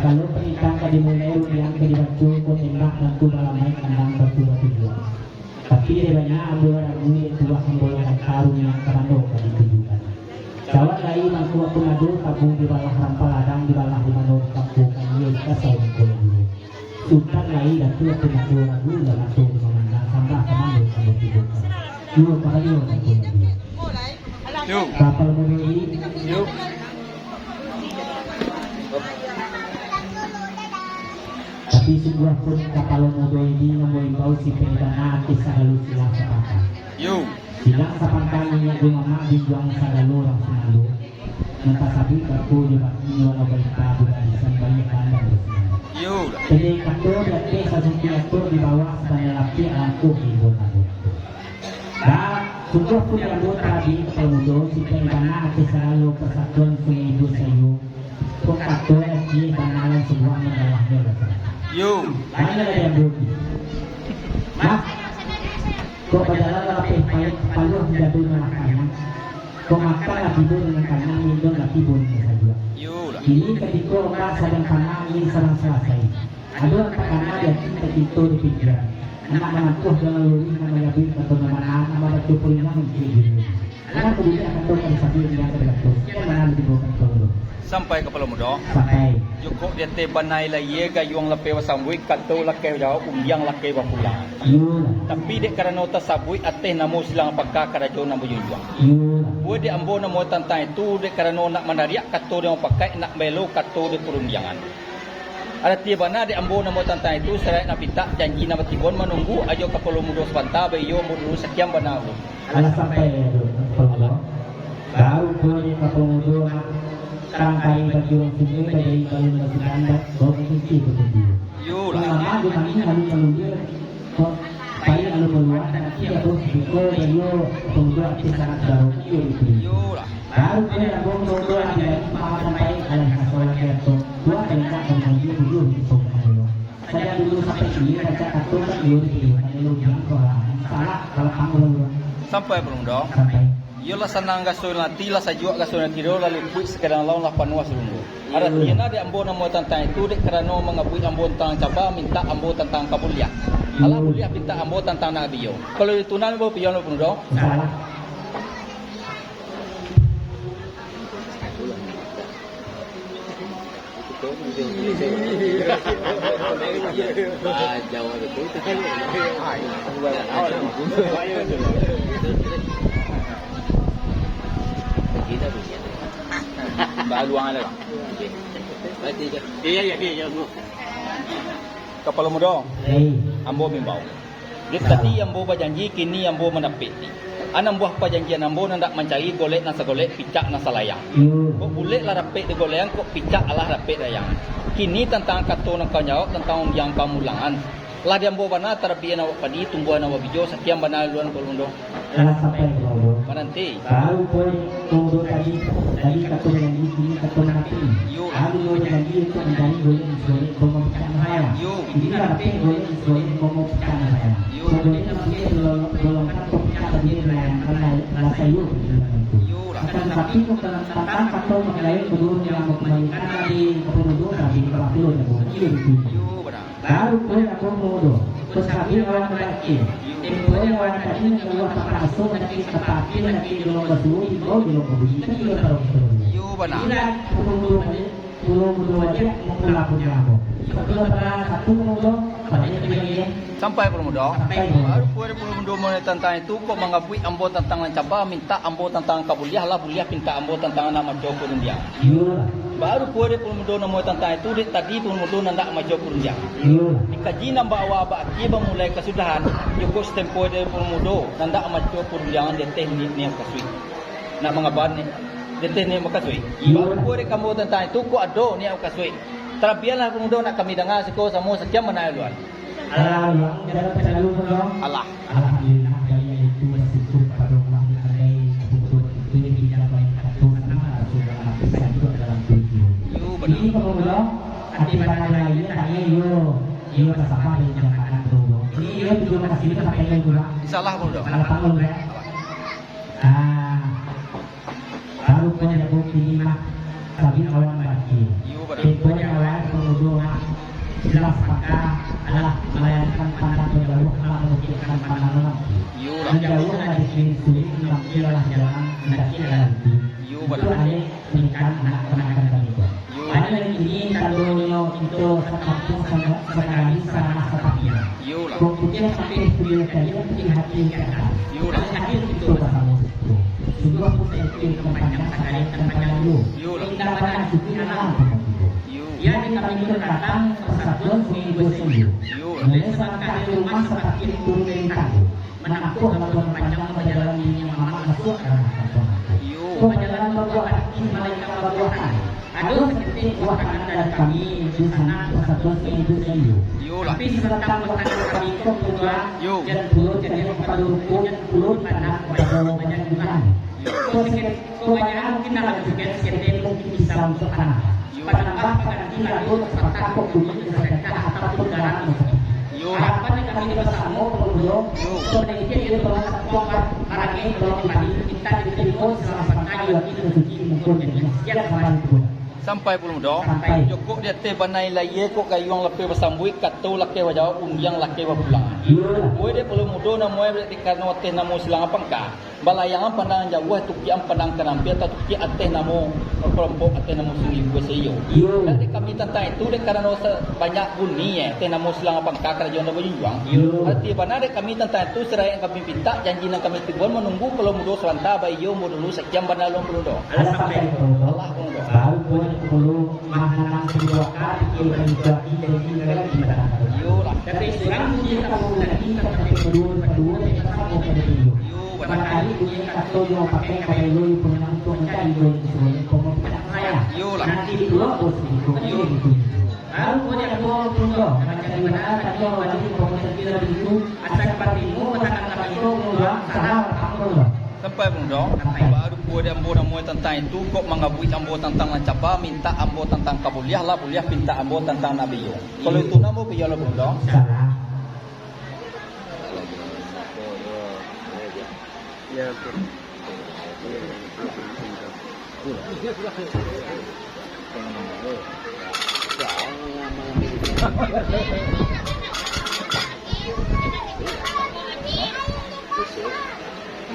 Kalau perintah ka dimulai yang ke dibacu ko tembak nantu malamai kandang bertuah tujuan. Tapi debanya abu ragu tuah sembola karunya karando ka ditujukan. Jawab lain mangku aku ngadu kabung di bawah rampal ladang di bawah dimano kampung kanye ka saung kono dulu. Sultan lain dan tuah aku ngadu ragu dan aku memandang sambah kemana kamu tujukan. Yuk parayo aku ngadu. Yuk. Kapal menuri. Yuk. Tapi sebuah pun kapal muda ini membawa si pendana artis selalu silang sepakat. Yuk. Silang sepakat minyak di mama dijuang selalu orang selalu. Nanti sabi aku dibagi orang berita beradisan banyak kandang bersenang. Yuk. Jadi kantor dan sasuki aku di bawah sebanyak laki aku ibu aku. Dan sungguh pun anggota di kapal muda si pendana artis selalu persatuan sungai ibu sayu. Pokoknya lagi banalan sebuah mengalahnya rasanya. Yuk. Mana ada yang rugi? Nah, kau berjalan lapis payah paluh menjadi makanan. Kau makan lagi tidur dengan kanan, minum lagi tidur saja. Yuk. Ini ketika orang sedang kanan ingin serang selesai. Ada orang kanan yang kita tidur di pikiran. Anak menantuh dengan luri nama yabin atau nama batu pulinya menjadi. Anak kemudian akan tahu pada sapi yang ada dalam tos. Kita mana dibawakan kalau Sampai kepala muda. sampai. Joko dia te banai la ye ga yuang la pe wasambui kato la ke jauh umbiang la ke bapulang. Yula, Tapi dek karena ta sabui ateh namo silang apakah kada jo namo junjuang. yula. Buat dia ambo namo tantang itu dek karena nak mandariak kato dia pakai nak belo kato de perundangan. Ada tiba na dek ambo namo tantang itu serai nak pita janji nama tibon menunggu ajo kapalo mudo sebanta bayo mudo sekian banalu. Alas sampai kalau baru boleh kapal mudo tangkai bagi orang sini dari kalau masih anda bawa kunci betul. Yulah. Lama di mana lalu melunjur kok bayi lalu keluar dan tidak terus biko dan yo tunggu arti sangat baru itu. Yulah. Baru boleh abang mudo ada makan sampai alas sekolah kerto dua tengah dan dia dulu di sekolah. Saya dulu sampai sini baca kartu kan dulu di kalau jangan sekolah salah kalau kamu lalu Sampai bermuda. sampai. Yola sanang gasoil nanti lah sajua gasoil nanti do lalu kuis sekarang lawan lah panua selunggu. Ada tiada de ambo namo tentang itu de kerana mengabui ambo tentang caba minta ambo tentang kabulia. Alah bulia minta ambo tentang nabiyo. Kalau itu nami bo pion pun do. Salah. Baluang ada. Kepala muda, Hei, ambo mimbau. Dia tadi ambo berjanji kini ambo menepati. Anam buah perjanjian ambo nak mencari golek nasa golek picak nasa layang. yuk. Kok boleh lah rapet di goleang kok picak alah rapet layang. Kini tentang kato nak kau jawab tentang yang pamulangan. Lah dia ambo bana terapian awak padi tumbuhan awak bijo sekian bana luan kolmundo. Alas sampai kalau Nanti. baru boleh tunggu tadi kata janji kini kata nanti. Yuk. Lalu boleh janji itu menjadi boleh boleh ngomong pecahan saya. Yuk. Ini tapi boleh ngomong pecahan saya. Yuk. Boleh nanti belum kan pecahan tadi karena rasa yuk. Yulah. Akan tapi kok tentang kata mengenai kedua yang mengembalikan tadi kepenuduk tadi kelapian yang boleh itu. Yuk benar. Baru boleh aku mau terus kami orang mendaki. Boleh orang tadi yang keluar tanpa asuh nanti tetapi nanti di dalam batu di bawah di dalam batu kita juga tahu. Yuk benar. Belum aja mau melakukan apa. Satu satu kemudian banyak dia. Sampai permuda. Sampai Baru puan permuda mengenai tentang itu kok mengabui ambo tentang lancaba minta ambo tentang kabuliah lah buliah minta ambo tentang nama joko dia. Yul, Baru puan permuda mengenai tentang itu dia tadi permuda nandak majo dia. yul. Dikaji nambah awak baki mulai kesudahan joko tempo dia permuda nandak majo jangan dia teh ni yang kasui. Nak mengaban ni dia teh ni makasui. Baru puan kamu tentang itu kok ado ni yang kasui. Terapialah permuda nak kami dengar seko sama sekian mana luan. Alah, dalam selalu dong. Allah. Alhamdulillah kalian itu bersyukur pada Allah yang pandai untuk itu tidak baik satu sama sudah bisa juga dalam tujuh. Yuk Ini benar. kalau dong, hati pada lainnya tanya yo bersama di Jakarta dulu. Ini yo tujuh kasih itu sampai ke gula. Insyaallah permuda. Kalau panggil ya. Baru punya bukti lima. Sabi awan baki. Yuk benar. Temponya awal pengudu jelas maka adalah melayangkan pandang menjauh karena memikirkan pandang lagi. Menjauh dari kiri sulit mengambillah jalan mendaki jalan itu ane menikah anak kenakan kami itu. Ane ini tandonyo itu sekampung sekali sarana sepatnya. Kemudian sampai studio kalian bikin hati kata. Hadir itu bersama itu. Sungguh pun itu kepanjang sekali kepanjang lu. Kita pada suku alam. Ya di kami itu datang persatuan seminggu seminggu. Melesat kali rumah seperti turun dari tangguh. Menakuh lakukan panjang perjalanan ini mama masuk ke kantor. Perjalanan berbuah hati malaikat berbuahan. Aduh seperti buah kanan dari kami di sana persatuan seminggu seminggu. Tapi serta buatan kami itu kedua dan pulau jadi kepada rukun dan pulau pada banyak bulan. Kebanyakan mungkin dalam juga sekitar mungkin bisa untuk anak. Penambah pengganti lalu serta kokuni sedekah ataupun garam. Harapan yang kami bersama pelulung sebenarnya itu telah terkuat hari ini belum tadi kita diterima selama sekali waktu itu suci mungkin jadi siap membantu. Sampai belum dong. Joko dia teh banai laye kok gayung lepe bersambui katu lake wajau unjang lake wapulang. Boy dia perlu mudo na moy di karena teh namo silang apangka. Balayangan pandangan jauh tukian pandang kenampi atau tuki ateh namo kelompok ateh namo sini gue seyo. Nanti kami tentang itu dek karena banyak bunyi teh namo silang apangka kerajaan dah berjuang. Arti benar dek kami tentang itu serai yang kami minta janji yang kami tibuan menunggu kalau mudo seranta bayo mudo dulu sekian benar lo perlu dong. Allah perlu perlu makanan kedua kali kita tapi sekarang kita mau lagi kedua kita mau kedua barangkali punya kata yang pakai kayak lu punya untuk mencari duit sebenarnya komunitas saya nanti di pulau bos itu lalu punya pulau macam mana tadi orang di komunitas kita begitu asal partimu katakan apa itu pulau salah apa sampai bundong baru buat ambo namoi tentang itu kok mengabui ambo tentang lancapa minta ambo tentang kabuliah lah buliah minta ambo tentang nabiyo kalau itu namo piye lo bundong ya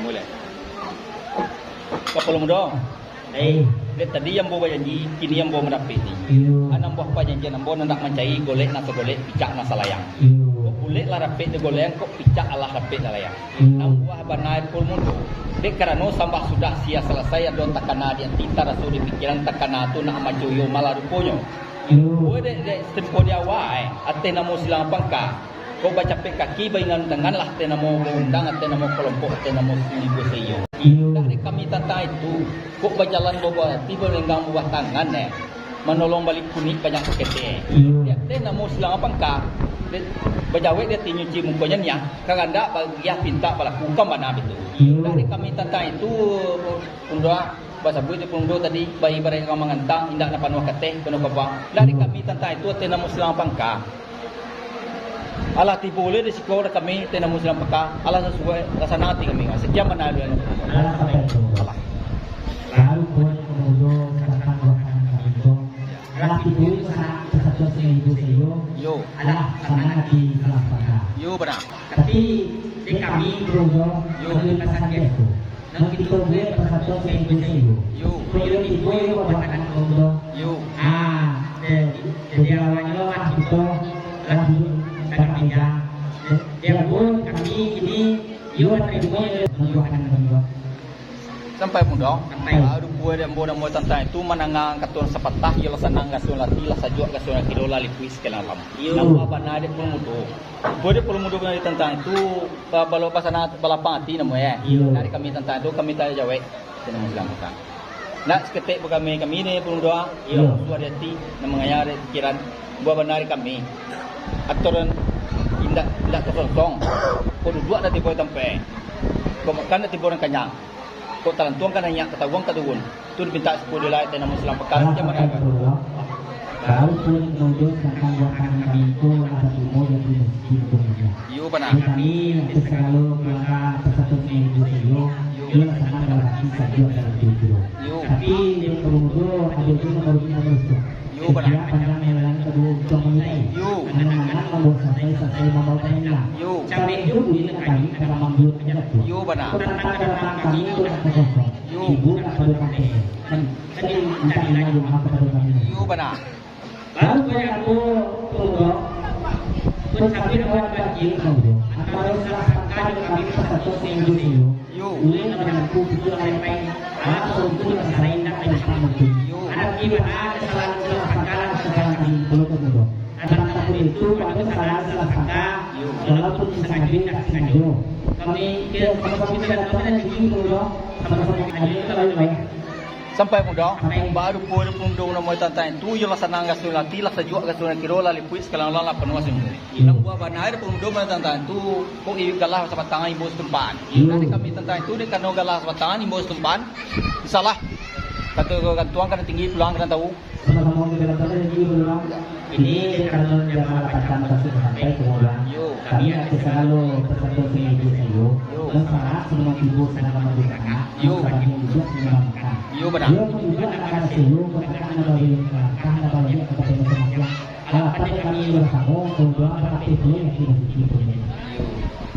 mulai kapal muda. Dia tadi yang bawa janji, kini yang bawa mendapat ni. Anam buah apa janji, anam bawa nak mencari golek nasa golek, picak nasa layang. Kau golek lah rapet de golek, kau picak lah rapet lah layang. Nam buah benar kul muda. Dek kerana sambah sudah sia selesai ada takana dia tinta rasul di pikiran takana tu nak maju yo malah rupanya. Kau dek tempo dia awal, ate namo silang pangka. Kau baca kaki bayangan dengan lah ate namo undang ate namo kelompok ate namo sini gue seyo. Dari kami tata itu, kok berjalan bawa tiba lenggang buah tangan menolong balik kunik banyak kete. Dia teh namo silang apangka, berjawab dia nyuci mukanya nya, kaganda bagiah pinta pelakukan mana itu. Dari kami tata itu, pundua bahasa buat pundua tadi bayi barang yang mengantang indak napan wakate penuh bapa. Dari kami tata itu teh namo silang apangka. Allah ti boleh di sekolah kami tena muslim peka Allah sesuai rasa nanti kami setiap menalu Allah sampai itu lalu boleh kemudian katakan wakana kami itu Allah ti boleh sana kesatuan seminggu seyo Allah sana nanti salah pada benar tapi di kami kemudian lebih pesan itu nanti kita boleh persatuan seminggu seyo kemudian di boleh wakana kemudian jadi awalnya lah itu Allah kami dia pun kami ini yuan terima menjualkan benda sampai muda baru buat dan bodoh mau tentang itu menangang katuan sepatah ialah senang gasun lati lah sajuk gasun lati dola lipis kelam nama apa nade pun muda boleh pun muda dari tentang itu kalau pasana balapang hati namanya dari kami tentang itu kami tanya jawab dengan Muslim kita nak seketik kami ni pun muda suara hati namanya pikiran buat benar kami aturan indak kosong kau duduk ada tiba tempe kau makan ada tiba orang kenyang kau talantuang kan hanya ketahuan kedun tu minta 10 dollar tena muslim pekan macam mana baru pun kemudian tentang wakana kami itu ada ilmu yang di dunia benar kami selalu melangkah persatuan seminggu seyo ia sama dalam hati saja dalam tujuh tapi kemudian ada juga baru kita bersuara dia pandang yang kedua untuk menilai membuat selesai membawa penanya. Yo. Kami itu bunyi kami karena membuat penyatu. Yo benar. Tentang kami itu tak kosong. Ibu tak perlu pakai. Dan sering minta lagi apa perlu kami. Yo benar. Lalu saya aku tunggu. Pun kami dapat bagi kamu. Antara salah satu kami satu minggu itu. Yo. Ini dengan kumpul lain-lain. Aku untuk lain tak ada sama tu. Ada gimana kesalahan kami belum tahu. Tentang takut itu pada kesalahan sangka. Walaupun sengaja tak sengaja. Kami sama-sama tidak dapat lagi dulu. Sama-sama aja kita lain-lain. Sampai muda, baru pun pundong nama tantan tu jelas senang gas tu latih lah sejuk gas tu nak kira lah lipuit sekarang lah penuh semua. Nak buat banar pundong mana tantan tu, kok ibu galah sama tangan ibu setempat. Nanti kami tantan tu dia kena galah sama tangan ibu setempat, salah. Kata tuang kan tinggi pulang kan tahu. Sama-sama kita dapat lagi dulu. Ini karena jangan katakan kasus sampai kemudian. Kami ada selalu peserta seminggu sayo. Dan saat semua ibu sedang melakukan. Kami juga mengamalkan. Yo benar. Yo juga akan sayo katakan bagi karena bagi kepada masyarakat. Pada kami bersama kemudian tetapi itu yang tidak dikirim.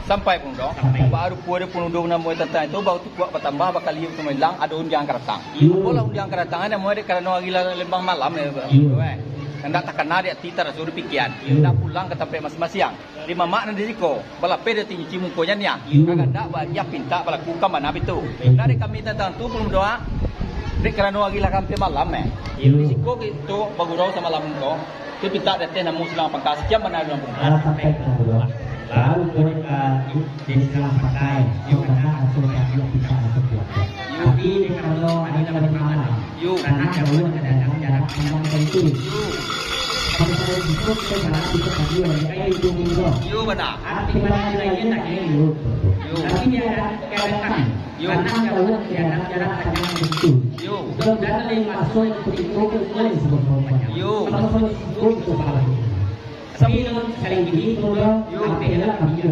Sampai pun dong, baru pundong nama tantan itu baru tu kuat bertambah bakal liu tu melang ada undian keratang. Bola undian keratang ada mulai kerana agila lembang malam hendak tak kena dia tita suruh pikian. Hendak pulang ke tempat masing-masing. Lima mak nanti ko, bala pede tinggi cimukonya ni. Kakak dak banyak pinta bala kuka mana itu. Dari kami tentang tu pun doa. Dek kerana agila kampe malam risiko itu bagurau sama malam ko. Dia pinta datang namu selang pangkas jam mana dalam pun. Sampai kemudian. Lalu mereka diselang pakai karena hasil dia bisa sesuatu. Tapi kalau ada yang mana, karena jauh ada jarak pandang tentu. Kalau saya disebut saya bisa tadi orang itu minggu. Yo benar. Arti mana lain tak ini. Tapi dia ada keadaan. Karena jauh ada jarak pandang tentu. Dan dari masuk ke itu boleh sebut banyak. Kalau sebut itu salah. Tapi saling begini, kalau apa yang kami